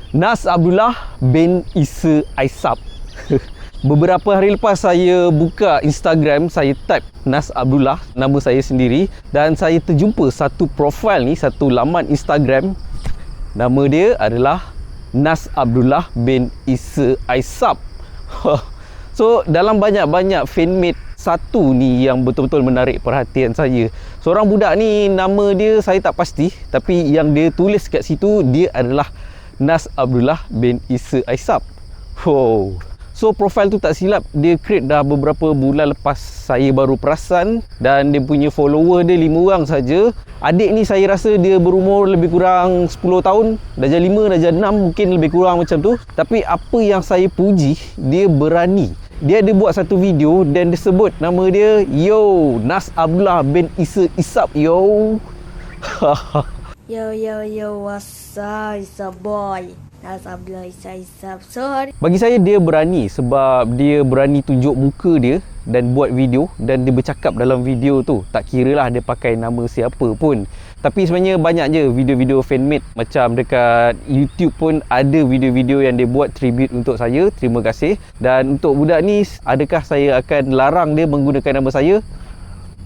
Nazz Abdullah bin Isarb. Beberapa hari lepas saya buka Instagram, saya type Nazz Abdullah, nama saya sendiri, dan saya terjumpa satu profil ni, satu laman Instagram. Nama dia adalah Nazz Abdullah bin Isarb. So dalam banyak-banyak fanmade, satu ni yang betul-betul menarik perhatian saya. Seorang budak ni, nama dia saya tak pasti, tapi yang dia tulis kat situ, dia adalah Nazz Abdullah bin Isarb. Wow. So profil tu tak silap dia create dah beberapa bulan lepas, saya baru perasan, dan dia punya follower dia 5 orang saja. Adik ni saya rasa dia berumur lebih kurang 10 tahun, darjah 5, darjah 6 mungkin lebih kurang macam tu. Tapi apa yang saya puji, dia berani. Dia ada buat satu video dan dia sebut nama dia, yo, Nazz Abdullah bin Isarb, yo. Yo, what's up, it's a boy. Nazz Abdullah Isarb. Sorry. Bagi saya dia berani sebab dia berani tunjuk muka dia dan buat video, dan dia bercakap dalam video tu. Tak kira lah dia pakai nama siapa pun. Tapi sebenarnya banyak je video-video fanmade. Macam dekat YouTube pun ada video-video yang dia buat tribute untuk saya. Terima kasih. Dan untuk budak ni, adakah saya akan larang dia menggunakan nama saya?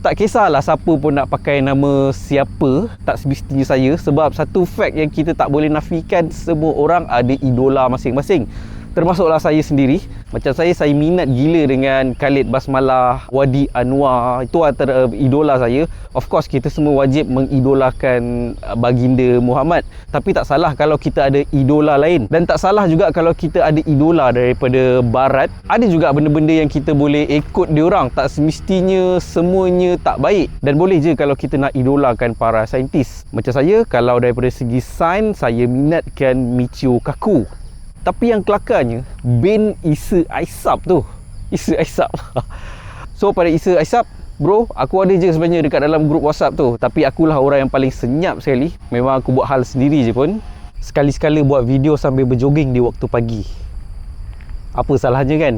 Tak kisahlah siapa pun nak pakai nama siapa, tak semestinya saya. Sebab satu fact yang kita tak boleh nafikan, semua orang ada idola masing-masing. Termasuklah saya sendiri. Macam saya minat gila dengan Khalid Basmalah, Wadi Anwar. Itu antara idola saya. Of course kita semua wajib mengidolakan baginda Muhammad. Tapi tak salah kalau kita ada idola lain. Dan tak salah juga kalau kita ada idola daripada barat. Ada juga benda-benda yang kita boleh ikut diorang. Tak semestinya semuanya tak baik. Dan boleh je kalau kita nak idolakan para saintis. Macam saya, kalau daripada segi sains, saya minatkan Michio Kaku. Tapi yang kelakarnya, bin Isarb tu. Isarb. So pada Isarb, bro, aku ada je sebenarnya dekat dalam grup WhatsApp tu. Tapi akulah orang yang paling senyap sekali. Memang aku buat hal sendiri je pun. Sekali-sekala buat video sambil berjoging di waktu pagi. Apa salahnya kan?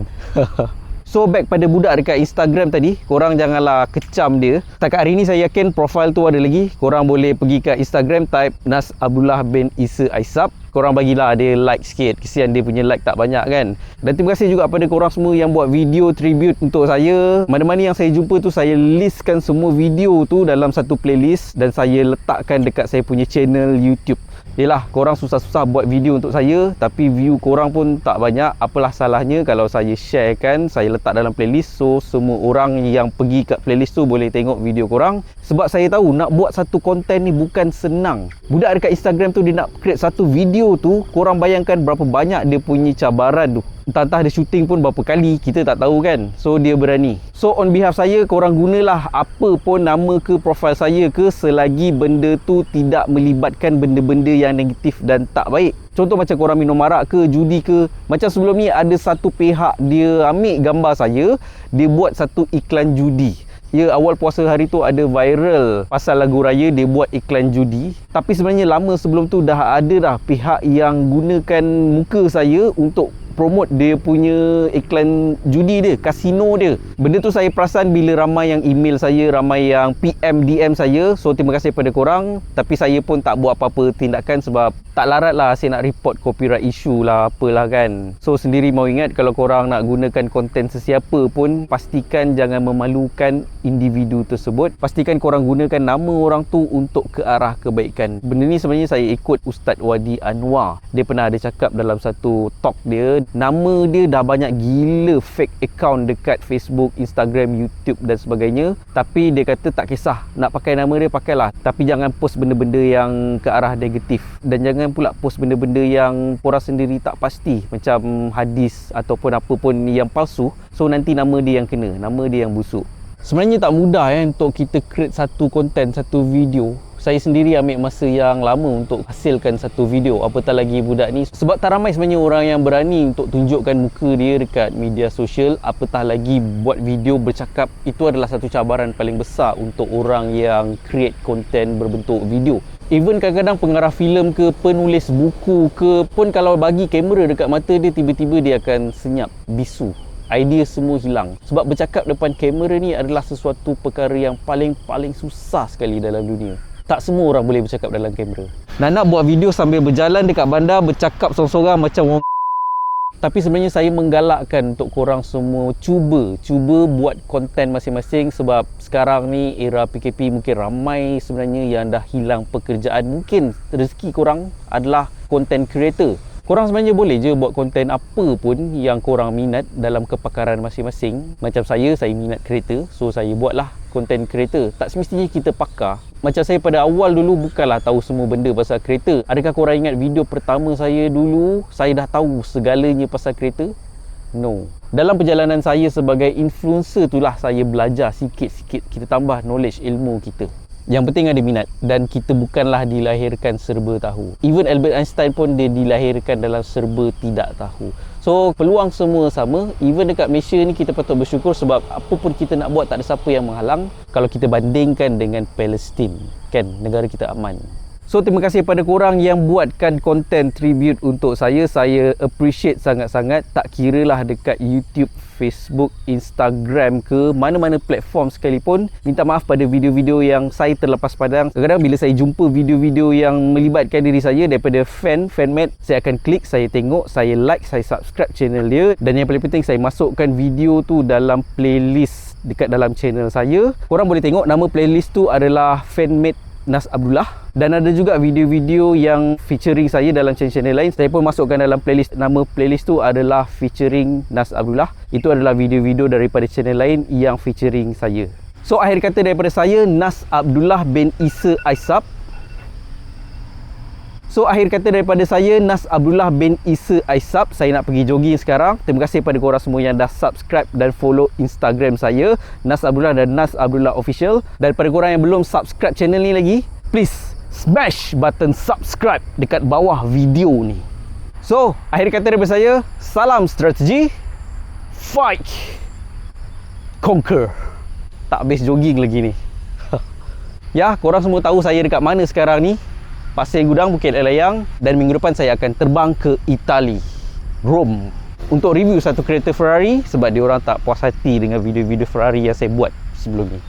So back pada budak dekat Instagram tadi, korang janganlah kecam dia. Setakat hari ni saya yakin profil tu ada lagi. Korang boleh pergi kat Instagram, type Nazz Abdullah bin Isarb. Korang bagilah dia like sikit. Kesian dia punya like tak banyak kan. Dan terima kasih juga pada korang semua yang buat video tribute untuk saya. Mana-mana yang saya jumpa tu, saya listkan semua video tu dalam satu playlist dan saya letakkan dekat saya punya channel YouTube. Yelah, korang susah-susah buat video untuk saya, tapi view korang pun tak banyak. Apalah salahnya kalau saya sharekan, saya letak dalam playlist, so semua orang yang pergi kat playlist tu boleh tengok video korang. Sebab saya tahu nak buat satu konten ni bukan senang. Budak dekat Instagram tu, dia nak create satu video tu, korang bayangkan berapa banyak dia punya cabaran tu. Entah-entah dia syuting pun berapa kali, kita tak tahu kan. So dia berani. So on behalf saya, korang gunalah apa pun nama ke profil saya ke, selagi benda tu tidak melibatkan benda-benda yang negatif dan tak baik. Contoh macam korang minum arak ke, judi ke. Macam sebelum ni ada satu pihak, dia ambil gambar saya, dia buat satu iklan judi. Ya, awal puasa hari tu ada viral pasal lagu raya, dia buat iklan judi. Tapi sebenarnya lama sebelum tu dah ada dah pihak yang gunakan muka saya untuk promote dia punya iklan judi dia, kasino dia. Benda tu saya perasan bila ramai yang email saya, ramai yang PM, DM saya. So terima kasih pada korang. Tapi saya pun tak buat apa-apa tindakan sebab tak larat lah saya nak report copyright issue lah, apalah kan. So sendiri mau ingat, kalau korang nak gunakan konten sesiapa pun, pastikan jangan memalukan individu tersebut. Pastikan korang gunakan nama orang tu untuk ke arah kebaikan. Benda ni sebenarnya saya ikut Ustaz Wadi Anwar. Dia pernah ada cakap dalam satu talk dia, nama dia dah banyak gila fake account dekat Facebook, Instagram, YouTube dan sebagainya. Tapi dia kata tak kisah, nak pakai nama dia pakailah, tapi jangan post benda-benda yang ke arah negatif. Dan jangan pula post benda-benda yang korang sendiri tak pasti, macam hadis ataupun apa pun yang palsu. So nanti nama dia yang kena, nama dia yang busuk. Sebenarnya tak mudah untuk kita create satu konten, satu video. Saya sendiri ambil masa yang lama untuk hasilkan satu video, apatah lagi budak ni. Sebab tak ramai sebenarnya orang yang berani untuk tunjukkan muka dia dekat media sosial, apatah lagi buat video bercakap. Itu adalah satu cabaran paling besar untuk orang yang create konten berbentuk video. Even kadang-kadang pengarah filem ke, penulis buku ke pun, kalau bagi kamera dekat mata dia, tiba-tiba dia akan senyap, bisu. Idea semua hilang. Sebab bercakap depan kamera ni adalah sesuatu perkara yang paling susah sekali dalam dunia. Tak semua orang boleh bercakap dalam kamera. Nak buat video sambil berjalan dekat bandar, bercakap sorang-sorang macam orang. Tapi sebenarnya saya menggalakkan untuk korang semua cuba buat konten masing-masing, sebab sekarang ni era PKP mungkin ramai sebenarnya yang dah hilang pekerjaan. Mungkin rezeki korang adalah content creator. Korang sebenarnya boleh je buat konten apa pun yang korang minat dalam kepakaran masing-masing. Macam saya minat kereta, so saya buatlah konten kereta. Tak semestinya kita pakar. Macam saya pada awal dulu bukanlah tahu semua benda pasal kereta. Adakah korang ingat video pertama saya dulu, saya dah tahu segalanya pasal kereta? No. Dalam perjalanan saya sebagai influencer itulah saya belajar sikit-sikit. Kita tambah knowledge, ilmu kita. Yang penting ada minat, dan kita bukanlah dilahirkan serba tahu. Even Albert Einstein pun dia dilahirkan dalam serba tidak tahu. So peluang semua sama. Even dekat Malaysia ni kita patut bersyukur, sebab apa pun kita nak buat tak ada siapa yang menghalang. Kalau kita bandingkan dengan Palestin, kan, negara kita aman. So terima kasih kepada korang yang buatkan konten tribute untuk saya. Saya appreciate sangat-sangat. Tak kiralah dekat YouTube, Facebook, Instagram ke mana-mana platform sekalipun. Minta maaf pada video-video yang saya terlepas padang. Kadang-kadang bila saya jumpa video-video yang melibatkan diri saya daripada fanmate, saya akan klik, saya tengok, saya like, saya subscribe channel dia. Dan yang paling penting, saya masukkan video tu dalam playlist dekat dalam channel saya. Korang boleh tengok nama playlist tu adalah fanmate Nazz Abdullah, dan ada juga video-video yang featuring saya dalam channel lain. Saya pun masukkan dalam playlist. Nama playlist tu adalah featuring Nazz Abdullah. Itu adalah video-video daripada channel lain yang featuring saya. So akhir kata daripada saya, Nazz Abdullah bin Isarb. Saya nak pergi jogging sekarang. Terima kasih kepada korang semua yang dah subscribe dan follow Instagram saya, Nazz Abdullah dan Nazz Abdullah Official. Dan pada korang yang belum subscribe channel ni lagi, please smash button subscribe dekat bawah video ni. So akhir kata daripada saya, salam strategi, fight, conquer. Tak habis jogging lagi ni. Ya, korang semua tahu saya dekat mana sekarang ni. Pasir Gudang, Bukit Layang. Dan minggu depan saya akan terbang ke Itali, Rome, untuk review satu kereta Ferrari, sebab diorang tak puas hati dengan video-video Ferrari yang saya buat sebelum ni.